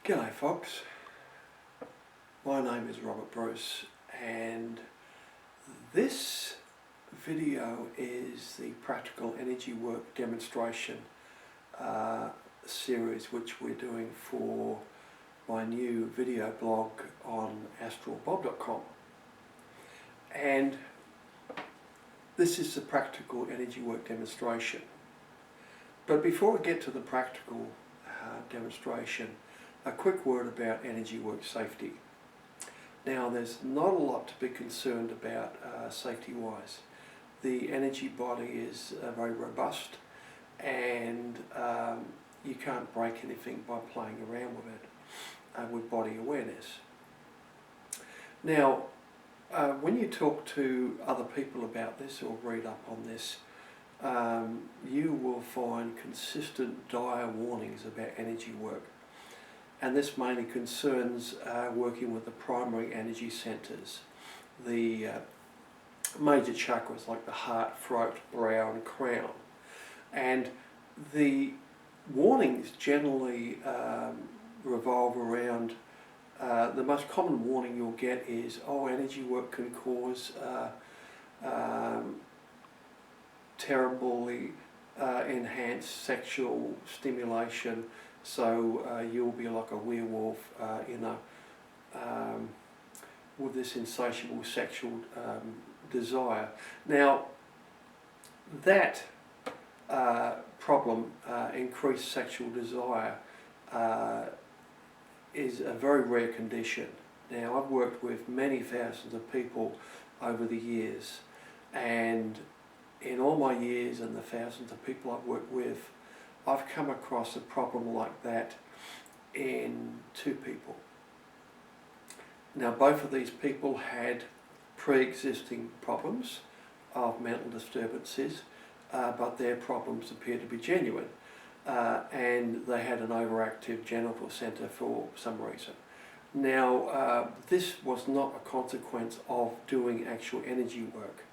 G'day folks, my name is Robert Bruce and this video is the practical energy work demonstration series which we're doing for my new video blog on astralbob.com, and this is the practical energy work demonstration. But before I get to the practical demonstration, a quick word about energy work safety. Now, there's not a lot to be concerned about safety wise. The energy body is very robust, and you can't break anything by playing around with it with body awareness. Now, when you talk to other people about this or read up on this, you will find consistent dire warnings about energy work. And this mainly concerns working with the primary energy centres, the major chakras like the heart, throat, brow and crown. And the warnings generally revolve around, the most common warning you'll get is, oh, energy work can cause terribly enhanced sexual stimulation, so you'll be like a werewolf, with this insatiable sexual desire. Now, that problem, increased sexual desire, is a very rare condition. Now, I've worked with many thousands of people over the years, and in all my years and the thousands of people I've worked with, I've come across a problem like that in two people. Now, both of these people had pre-existing problems of mental disturbances, but their problems appeared to be genuine, and they had an overactive genital centre for some reason. Now, this was not a consequence of doing actual energy work,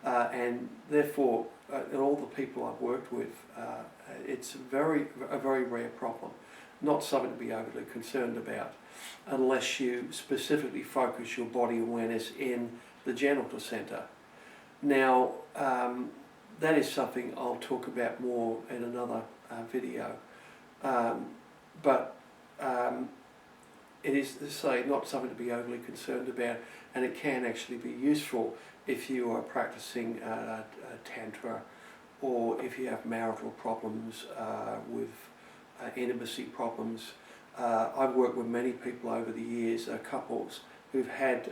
and therefore, in all the people I've worked with, it's a very rare problem, not something to be overly concerned about, unless you specifically focus your body awareness in the genital centre. Now, that is something I'll talk about more in another video, but it is, to say, not something to be overly concerned about, and it can actually be useful if you are practicing tantra, or if you have marital problems with intimacy problems. I've worked with many people over the years, couples who've had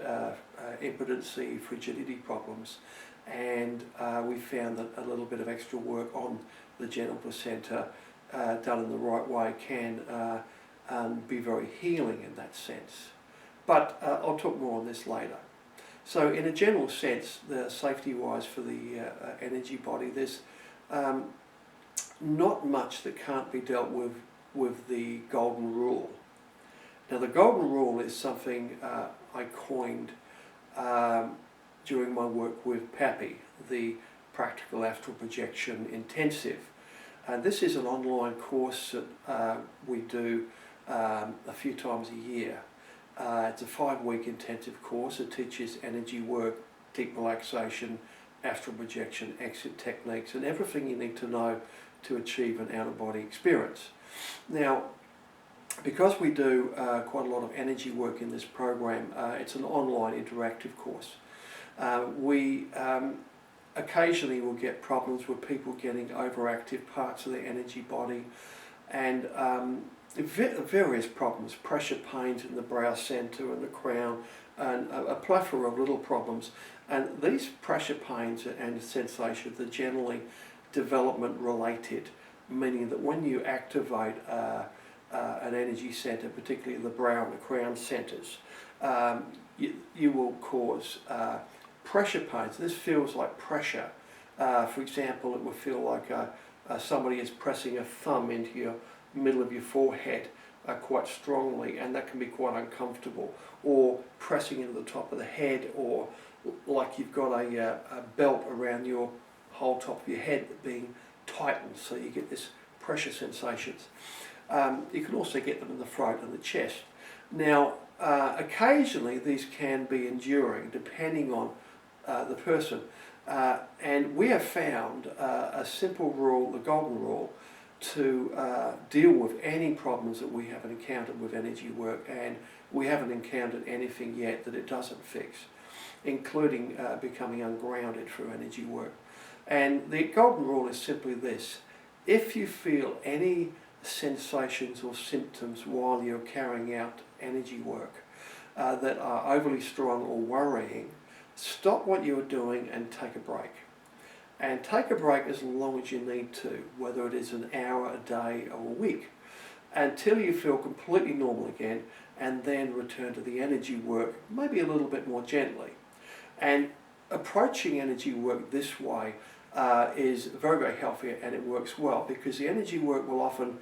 impotency, frigidity problems, and we found that a little bit of extra work on the genital centre done in the right way can be very healing in that sense. But I'll talk more on this later. So in a general sense, the safety-wise for the energy body, there's not much that can't be dealt with the golden rule. Now, the golden rule is something I coined during my work with PAPI, the Practical Astral Projection Intensive. This is an online course that we do a few times a year. It's a 5-week intensive course. It teaches energy work, deep relaxation, astral projection, exit techniques, and everything you need to know to achieve an out-of-body experience. Now, because we do quite a lot of energy work in this program, it's an online interactive course. We occasionally will get problems with people getting overactive parts of their energy body, and various problems, pressure pains in the brow centre and the crown, and a plethora of little problems. And these pressure pains and sensations are generally development related, meaning that when you activate an energy centre, particularly the brow and the crown centres, you will cause pressure pains. This feels like pressure. For example, it will feel like somebody is pressing a thumb into your middle of your forehead quite strongly, and that can be quite uncomfortable, or pressing into the top of the head, or like you've got a belt around your whole top of your head being tightened, so you get this pressure sensations. You can also get them in the throat and the chest. Now, occasionally these can be enduring depending on the person. And we have found a simple rule, the golden rule, to deal with any problems that we haven't encountered with energy work, and we haven't encountered anything yet that it doesn't fix, including becoming ungrounded through energy work. And the golden rule is simply this: if you feel any sensations or symptoms while you're carrying out energy work that are overly strong or worrying, stop what you're doing and take a break. And take a break as long as you need to, whether it is an hour, a day or a week, until you feel completely normal again, and then return to the energy work, maybe a little bit more gently. And approaching energy work this way is very, very healthy, and it works well, because the energy work will often,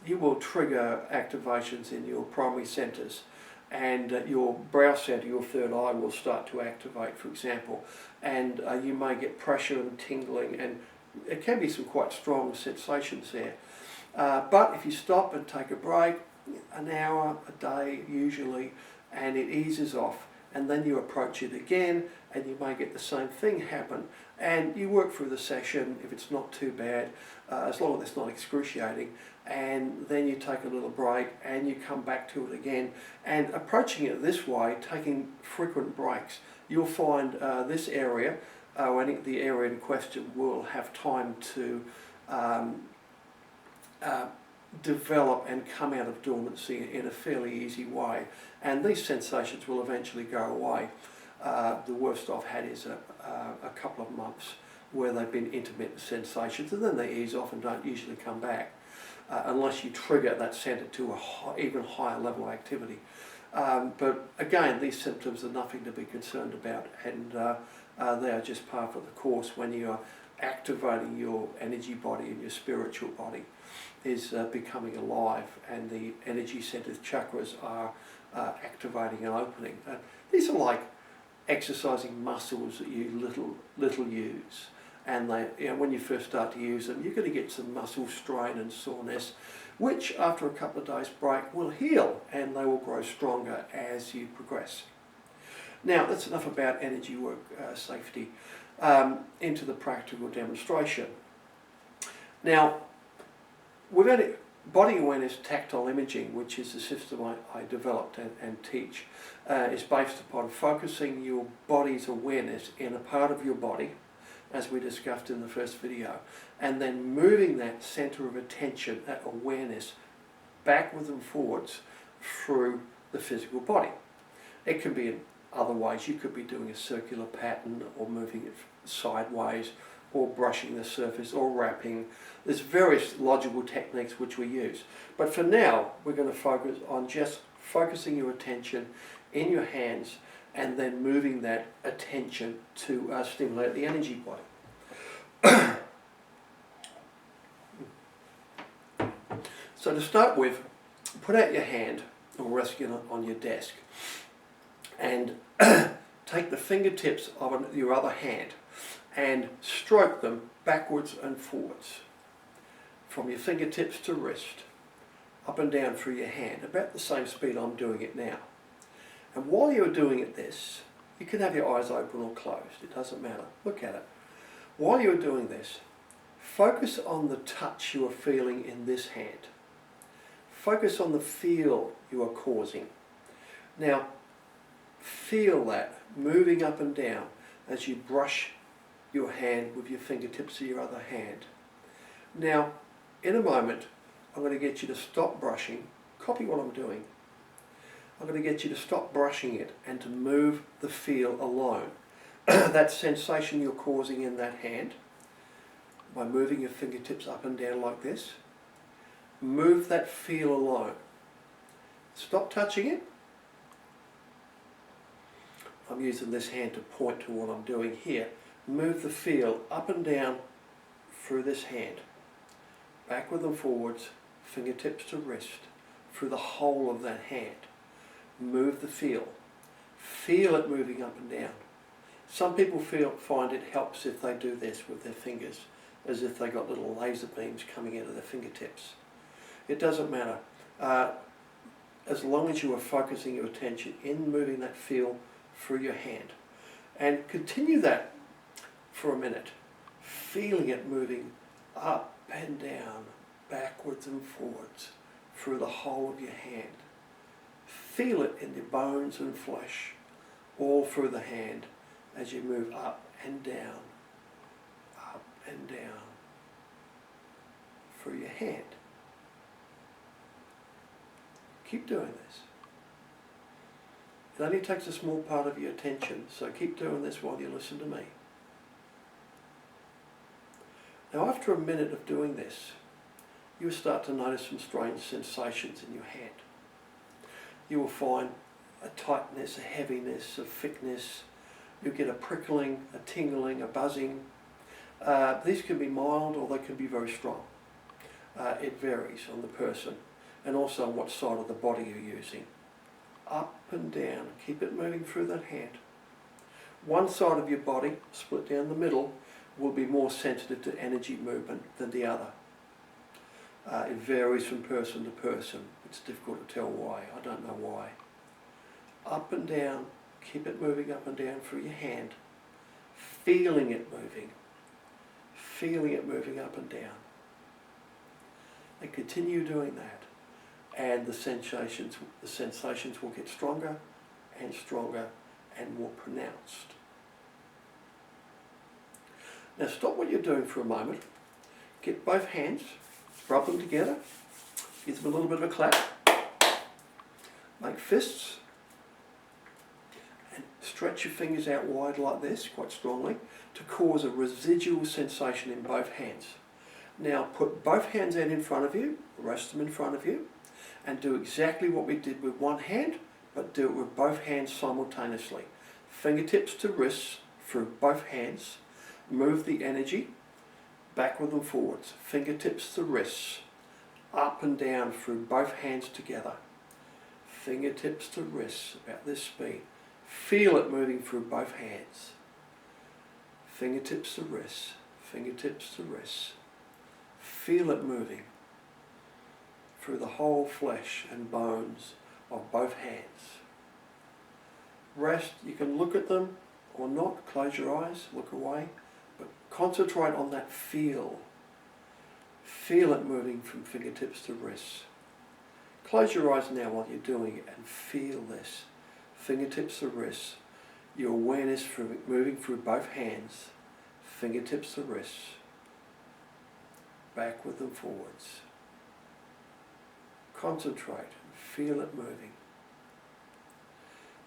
you will trigger activations in your primary centres, and your brow centre, your third eye, will start to activate, for example, and you may get pressure and tingling, and it can be some quite strong sensations there. But if you stop and take a break, an hour, a day usually, and it eases off, and then you approach it again, and you may get the same thing happen, and you work through the session if it's not too bad, as long as it's not excruciating, and then you take a little break and you come back to it again. And approaching it this way, taking frequent breaks, you'll find this area, the area in question, will have time to develop and come out of dormancy in a fairly easy way, and these sensations will eventually go away. The worst I've had is a couple of months where they've been intermittent sensations, and then they ease off and don't usually come back unless you trigger that centre to a even higher level of activity. But again, these symptoms are nothing to be concerned about, and they are just part of the course when you are activating your energy body and your spiritual body is becoming alive, and the energy centers, chakras, are activating and opening. These are like exercising muscles that you little use, and they, when you first start to use them, you're going to get some muscle strain and soreness, which after a couple of days break will heal, and they will grow stronger as you progress. Now that's enough about energy work safety. Into the practical demonstration. Now, we've had body awareness tactile imaging, which is the system I developed and teach, is based upon focusing your body's awareness in a part of your body, as we discussed in the first video, and then moving that centre of attention, that awareness, backwards and forwards through the physical body. It can be in other ways. You could be doing a circular pattern, or moving it sideways, or brushing the surface, or wrapping. There's various logical techniques which we use. But for now, we're going to focus on just focusing your attention in your hands and then moving that attention to stimulate the energy body. So to start with, put out your hand or rest it on your desk, and take the fingertips of your other hand and stroke them backwards and forwards from your fingertips to wrist, up and down through your hand, about the same speed I'm doing it now. And while you're doing it this, you can have your eyes open or closed, it doesn't matter, look at it. While you're doing this, focus on the touch you are feeling in this hand. Focus on the feel you are causing. Now, feel that moving up and down as you brush your hand with your fingertips of your other hand. Now, in a moment, I'm going to get you to stop brushing. Copy what I'm doing. I'm going to get you to stop brushing it and to move the feel alone. That sensation you're causing in that hand, by moving your fingertips up and down like this, move that feel alone. Stop touching it. I'm using this hand to point to what I'm doing here. Move the feel up and down through this hand, backward and forwards, fingertips to wrist, through the whole of that hand. Move the feel. Feel it moving up and down. Some people find it helps if they do this with their fingers, as if they got little laser beams coming out of their fingertips. It doesn't matter. As long as you are focusing your attention in moving that feel through your hand. And continue that for a minute, feeling it moving up and down, backwards and forwards, through the whole of your hand. Feel it in your bones and flesh, all through the hand as you move up and down through your hand. Keep doing this. It only takes a small part of your attention, so keep doing this while you listen to me. Now, after a minute of doing this, you will start to notice some strange sensations in your hand. You will find a tightness, a heaviness, a thickness. You'll get a prickling, a tingling, a buzzing. These can be mild or they can be very strong. It varies on the person and also on what side of the body you're using. Up and down, keep it moving through that hand. One side of your body, split down the middle, will be more sensitive to energy movement than the other. It varies from person to person. It's difficult to tell why. I don't know why. Up and down, keep it moving up and down through your hand, feeling it moving up and down. And continue doing that. And the sensations will get stronger and stronger and more pronounced. Now stop what you're doing for a moment. Get both hands, rub them together, give them a little bit of a clap, make fists, and stretch your fingers out wide like this, quite strongly, to cause a residual sensation in both hands. Now put both hands out in front of you, rest them in front of you, and do exactly what we did with one hand, but do it with both hands simultaneously. Fingertips to wrists through both hands. Move the energy backward and forwards. Fingertips to wrists. Up and down through both hands together. Fingertips to wrists, about this speed. Feel it moving through both hands. Fingertips to wrists. Fingertips to wrists. Feel it moving through the whole flesh and bones of both hands. Rest, you can look at them or not, close your eyes, look away, but concentrate on that feel. Feel it moving from fingertips to wrists. Close your eyes now while you're doing it and feel this. Fingertips to wrists, your awareness moving through both hands, fingertips to wrists, backward and forwards. Concentrate and feel it moving.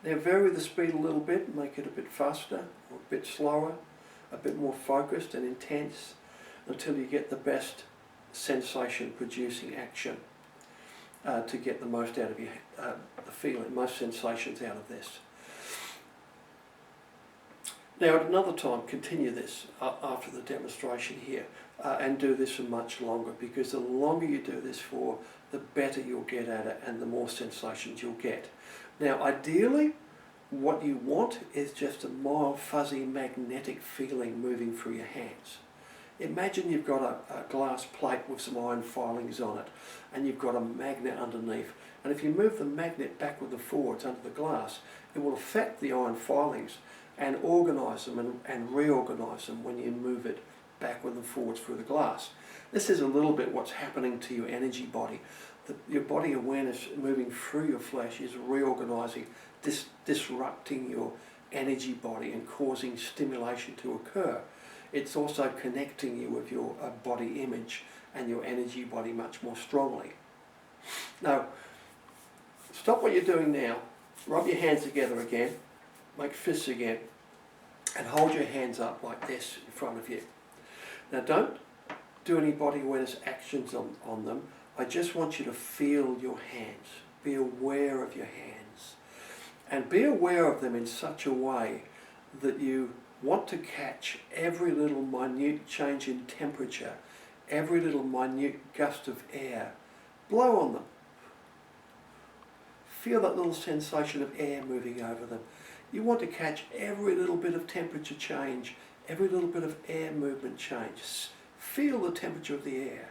Now vary the speed a little bit, make it a bit faster or a bit slower, a bit more focused and intense until you get the best sensation producing action to get the most out of your, the feeling, most sensations out of this. Now at another time continue this after the demonstration here and do this for much longer, because the longer you do this for, the better you'll get at it and the more sensations you'll get. Now ideally what you want is just a mild fuzzy magnetic feeling moving through your hands. Imagine you've got a glass plate with some iron filings on it and you've got a magnet underneath, and if you move the magnet backward and forwards under the glass, it will affect the iron filings and organise them and reorganise them when you move it backward and forwards through the glass. This is a little bit what's happening to your energy body. Your body awareness moving through your flesh is reorganising, disrupting your energy body and causing stimulation to occur. It's also connecting you with your body image and your energy body much more strongly. Now, stop what you're doing now, rub your hands together again, make fists again, and hold your hands up like this in front of you. Now don't do any body awareness actions on them. I just want you to feel your hands. Be aware of your hands. And be aware of them in such a way that you want to catch every little minute change in temperature, every little minute gust of air. Blow on them. Feel that little sensation of air moving over them. You want to catch every little bit of temperature change, every little bit of air movement change. Feel the temperature of the air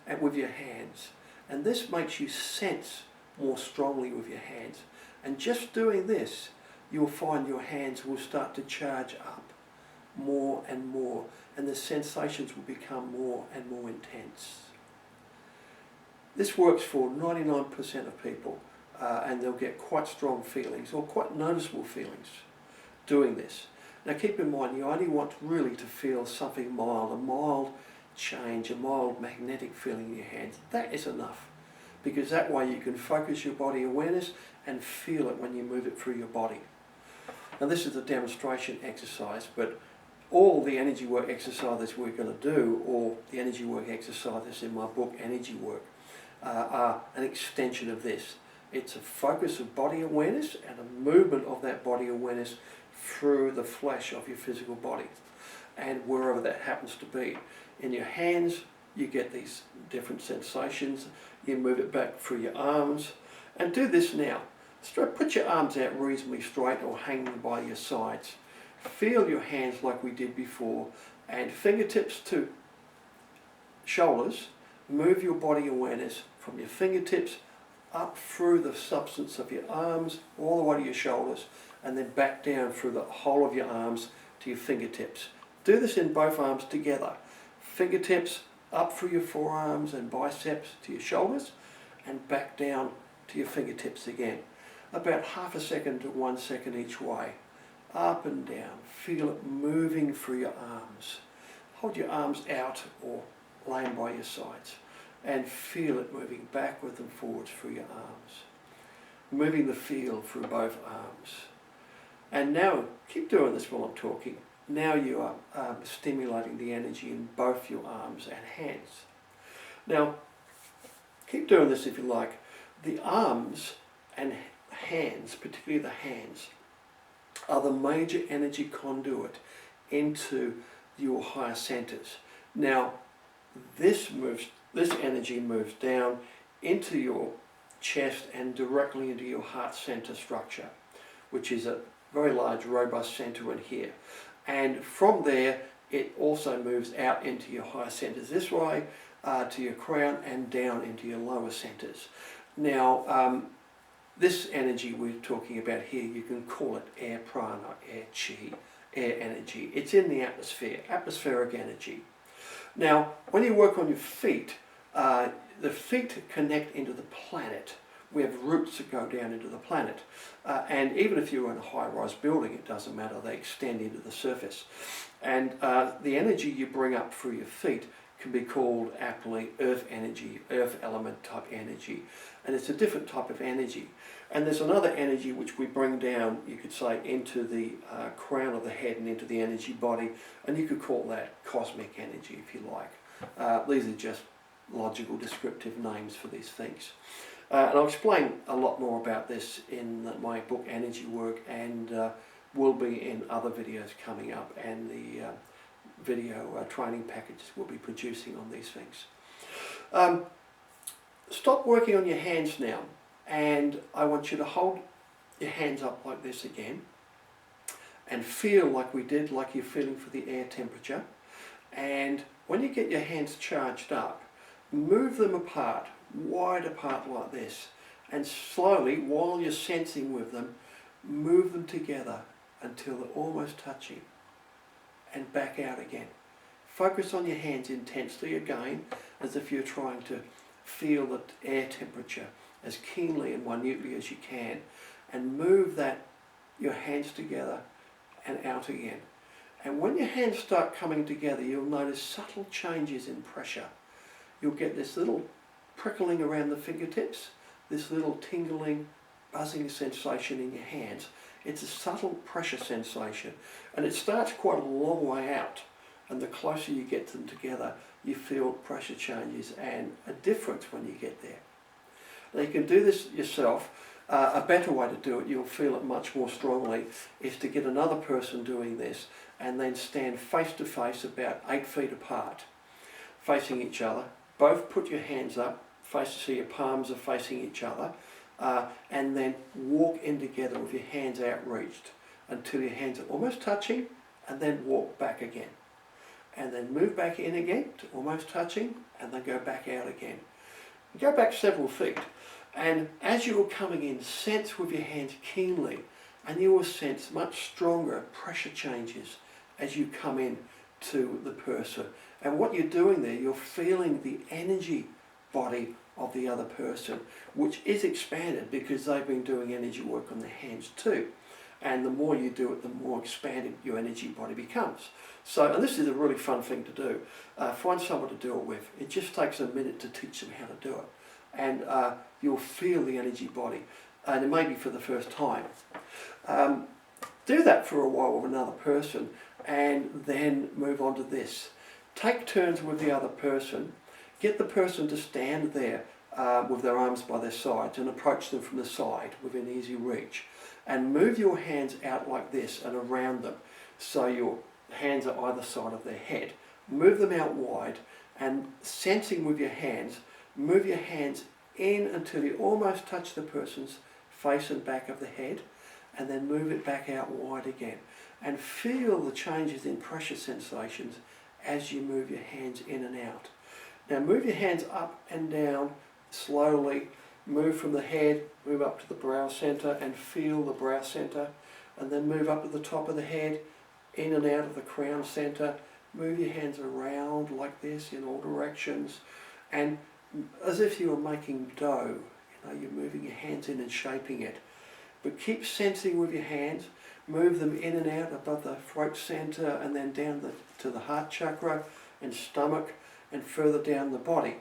and with your hands, And this makes you sense more strongly with your hands. And just doing this, you'll find your hands will start to charge up more and more, and the sensations will become more and more intense. This works for 99% of people, and they'll get quite strong feelings or quite noticeable feelings doing this. Now keep in mind, you only want really to feel something mild, a mild change, a mild magnetic feeling in your hands. That is enough, because that way you can focus your body awareness and feel it when you move it through your body. Now this is a demonstration exercise, but all the energy work exercises we're going to do, or the energy work exercises in my book, Energy Work, are an extension of this. It's a focus of body awareness and a movement of that body awareness through the flesh of your physical body, and wherever that happens to be. In your hands, you get these different sensations. You move it back through your arms, and do this now. Put your arms out reasonably straight or hanging by your sides. Feel your hands like we did before, and fingertips to shoulders. Move your body awareness from your fingertips up through the substance of your arms, all the way to your shoulders, and then back down through the whole of your arms to your fingertips. Do this in both arms together. Fingertips up through your forearms and biceps to your shoulders, and back down to your fingertips again. About half a second to 1 second each way. Up and down. Feel it moving through your arms. Hold your arms out or laying by your sides, and feel it moving backwards and forwards through your arms. Moving the feel through both arms. And now, keep doing this while I'm talking. Now you are stimulating the energy in both your arms and hands. Now, keep doing this if you like. The arms and hands, particularly the hands, are the major energy conduit into your higher centers. Now, this energy moves down into your chest and directly into your heart center structure, which is a very large, robust center in here. And from there, it also moves out into your higher centers this way, to your crown, and down into your lower centers. Now, this energy we're talking about here, you can call it air prana, air chi, air energy. It's in the atmosphere, atmospheric energy. Now, when you work on your feet, the feet connect into the planet. We have roots that go down into the planet. And even if you're in a high-rise building, it doesn't matter, they extend into the surface. And the energy you bring up through your feet can be called aptly earth energy, earth element type energy. And it's a different type of energy. And there's another energy which we bring down, you could say, into the crown of the head and into the energy body. And you could call that cosmic energy if you like. These are just logical descriptive names for these things. And I'll explain a lot more about this in my book Energy Work, and will be in other videos coming up, and the video training packages we'll be producing on these things. Stop working on your hands now, and I want you to hold your hands up like this again and feel like we did, like you're feeling for the air temperature. And when you get your hands charged up, move them apart, wide apart like this, and slowly, while you're sensing with them, move them together until they're almost touching, and back out again. Focus on your hands intensely again, as if you're trying to feel the air temperature as keenly and minutely as you can, and move your hands together and out again. And when your hands start coming together, you'll notice subtle changes in pressure. You'll get this little prickling around the fingertips, this little tingling, buzzing sensation in your hands. It's a subtle pressure sensation, and it starts quite a long way out, and the closer you get them together, you feel pressure changes and a difference when you get there. Now you can do this yourself. A better way to do it, you'll feel it much more strongly, is to get another person doing this and then stand face to face about 8 feet apart, facing each other. Both put your hands up, so your palms are facing each other, and then walk in together with your hands outreached until your hands are almost touching, and then walk back again. And then move back in again to almost touching, and then go back out again. Go back several feet, and as you're coming in, sense with your hands keenly, and you will sense much stronger pressure changes as you come in to the person. And what you're doing there, you're feeling the energy body of the other person, which is expanded because they've been doing energy work on their hands too. And the more you do it, the more expanded your energy body becomes. So, and this is a really fun thing to do. Find someone to do it with. It just takes a minute to teach them how to do it. And you'll feel the energy body. And it may be for the first time. Do that for a while with another person, and then move on to this. Take turns with the other person. Get the person to stand there with their arms by their sides and approach them from the side within easy reach. And move your hands out like this and around them. So your hands are either side of their head. Move them out wide, and sensing with your hands, move your hands in until you almost touch the person's face and back of the head, and then move it back out wide again. And feel the changes in pressure sensations as you move your hands in and out. Now move your hands up and down slowly. Move from the head, move up to the brow center and feel the brow center, and then move up to the top of the head, in and out of the crown center. Move your hands around like this in all directions, and as if you were making dough. You're moving your hands in and shaping it. But keep sensing with your hands. Move them in and out above the throat center, and then down to the heart chakra and stomach, and further down the body.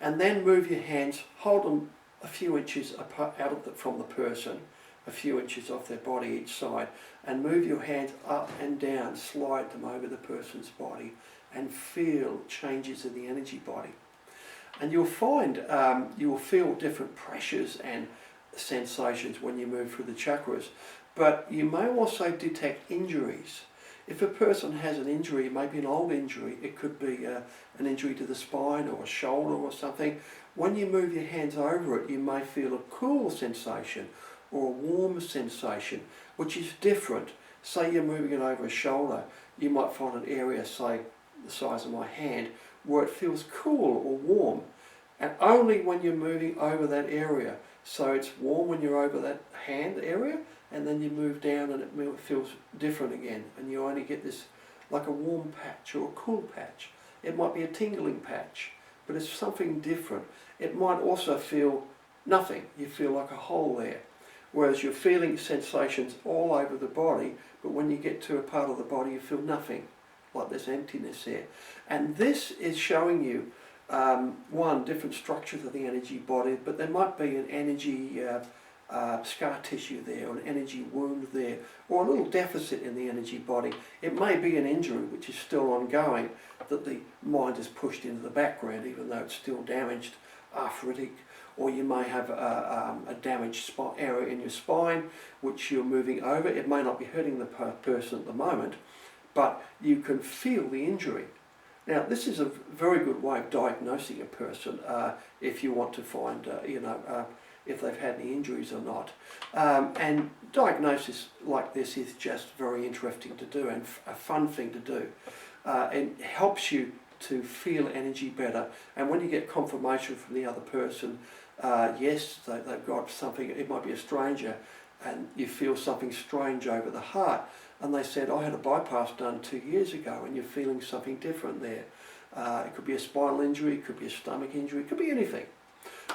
And then move your hands, hold them a few inches apart from the person, a few inches off their body each side, and move your hands up and down, slide them over the person's body, and feel changes in the energy body. And you'll find you will feel different pressures and sensations when you move through the chakras, but you may also detect injuries. If a person has an injury, maybe an old injury, it could be an injury to the spine or a shoulder or something. When you move your hands over it, you may feel a cool sensation or a warm sensation, which is different. Say you're moving it over a shoulder, you might find an area, say the size of my hand, where it feels cool or warm. And only when you're moving over that area. So it's warm when you're over that hand area, and then you move down and it feels different again, and you only get this like a warm patch or a cool patch. It might be a tingling patch, but it's something different. It might also feel nothing. You feel like a hole there, whereas you're feeling sensations all over the body, but when you get to a part of the body you feel nothing, like there's emptiness there. And this is showing you one, different structures of the energy body, but there might be an energy scar tissue there, or an energy wound there, or a little deficit in the energy body. It may be an injury which is still ongoing, that the mind has pushed into the background even though it's still damaged, arthritic, or you may have a damaged area in your spine which you're moving over. It may not be hurting the person at the moment, but you can feel the injury. Now this is a very good way of diagnosing a person if you want to find if they've had any injuries or not. And diagnosis like this is just very interesting to do and a fun thing to do. It helps you to feel energy better, and when you get confirmation from the other person, yes, they've got something, it might be a stranger, and you feel something strange over the heart, and they said, I had a bypass done 2 years ago, and you're feeling something different there. It could be a spinal injury, it could be a stomach injury, it could be anything.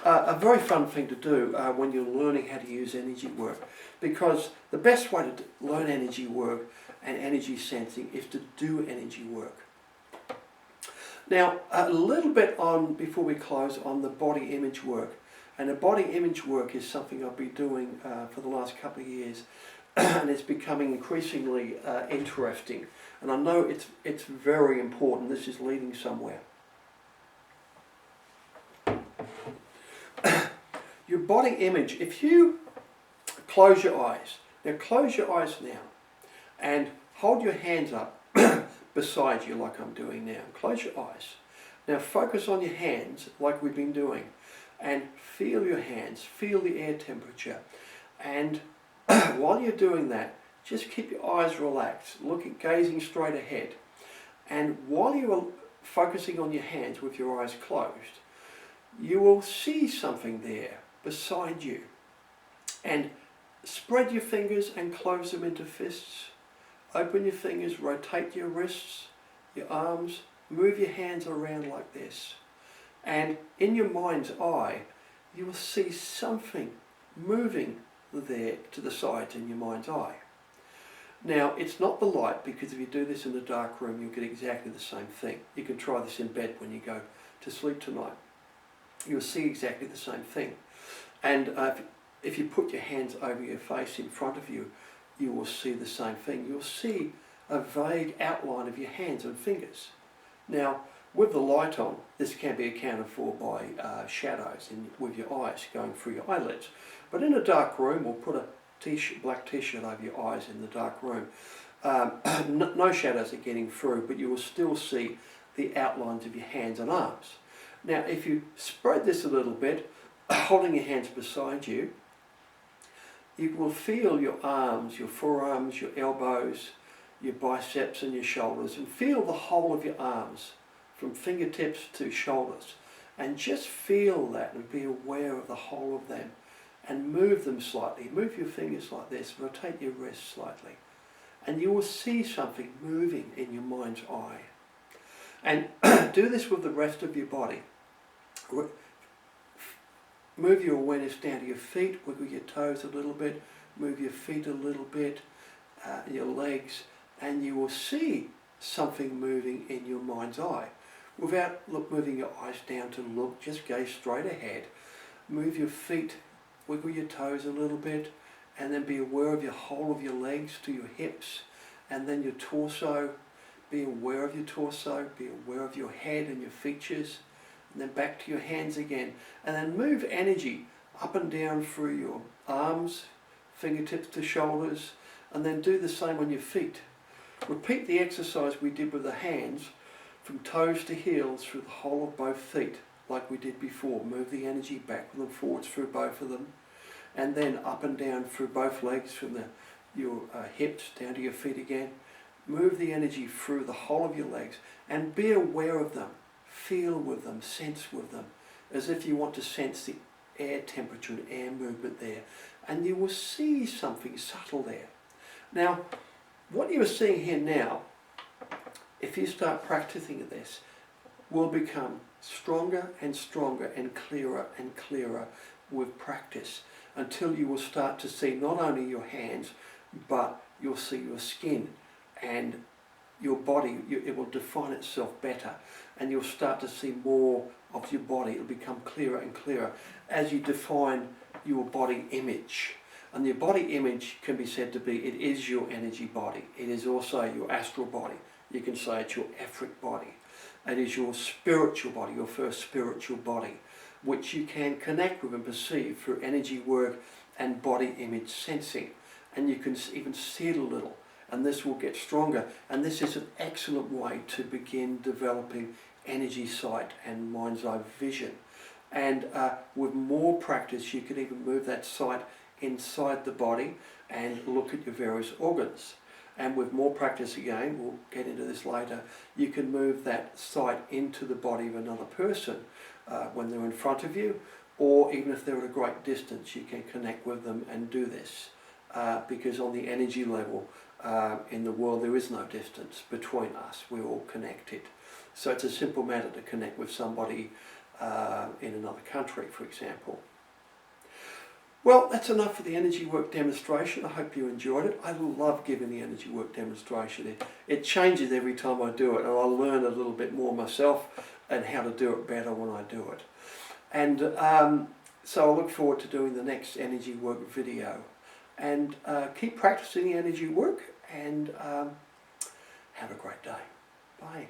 A very fun thing to do when you're learning how to use energy work, because the best way to learn energy work and energy sensing is to do energy work. Now, a little bit on, before we close, on the body image work. And the body image work is something I've been doing for the last couple of years, and it's becoming increasingly interesting. And I know it's very important. This is leading somewhere. Your body image, if you close your eyes, now close your eyes now, and hold your hands up beside you like I'm doing now. Close your eyes. Now focus on your hands like we've been doing, and feel your hands, feel the air temperature. And while you're doing that, just keep your eyes relaxed, gazing straight ahead. And while you are focusing on your hands with your eyes closed, you will see something there beside you. And spread your fingers and close them into fists. Open your fingers, rotate your wrists, your arms, move your hands around like this. And in your mind's eye, you will see something moving there to the sides in your mind's eye. Now, it's not the light, because if you do this in a dark room, you'll get exactly the same thing. You can try this in bed when you go to sleep tonight. You'll see exactly the same thing. And if you put your hands over your face in front of you, you will see the same thing. You'll see a vague outline of your hands and fingers. Now, with the light on, this can be accounted for by shadows with your eyes going through your eyelids. But in a dark room, or put a black t-shirt over your eyes in the dark room, no shadows are getting through, but you will still see the outlines of your hands and arms. Now, if you spread this a little bit, holding your hands beside you, you will feel your arms, your forearms, your elbows, your biceps and your shoulders, and feel the whole of your arms from fingertips to shoulders, and just feel that and be aware of the whole of them, and move them slightly. Move your fingers like this, rotate your wrists slightly, and you will see something moving in your mind's eye. And do this with the rest of your body. Move your awareness down to your feet, wiggle your toes a little bit, move your feet a little bit, your legs, and you will see something moving in your mind's eye. Without moving your eyes down to look, just gaze straight ahead. Move your feet, wiggle your toes a little bit, and then be aware of your whole of your legs to your hips, and then your torso. Be aware of your torso, be aware of your head and your features, and then back to your hands again. And then move energy up and down through your arms, fingertips to shoulders, and then do the same on your feet. Repeat the exercise we did with the hands, from toes to heels through the whole of both feet, like we did before. Move the energy backwards and forwards through both of them, and then up and down through both legs, from your hips down to your feet again. Move the energy through the whole of your legs, and be aware of them. Feel with them, sense with them, as if you want to sense the air temperature and air movement there. And you will see something subtle there. Now, what you are seeing here now, if you start practicing this, will become stronger and stronger and clearer with practice, until you will start to see not only your hands, but you'll see your skin and your body. It will define itself better, and you'll start to see more of your body. It'll become clearer and clearer as you define your body image. And your body image can be said to be, it is your energy body. It is also your astral body. You can say it's your etheric body. It is your spiritual body, your first spiritual body, which you can connect with and perceive through energy work and body image sensing. And you can even see it a little. And this will get stronger. And this is an excellent way to begin developing energy sight and mind's eye vision. And with more practice, you can even move that sight inside the body and look at your various organs. And with more practice again, we'll get into this later, you can move that sight into the body of another person when they're in front of you, or even if they're at a great distance, you can connect with them and do this. Because on the energy level, in the world, there is no distance between us. We're all connected. So it's a simple matter to connect with somebody in another country, for example. Well, that's enough for the energy work demonstration. I hope you enjoyed it. I love giving the energy work demonstration. It changes every time I do it, and I learn a little bit more myself and how to do it better when I do it. And so I look forward to doing the next energy work video. And keep practicing the energy work, and have a great day. Bye.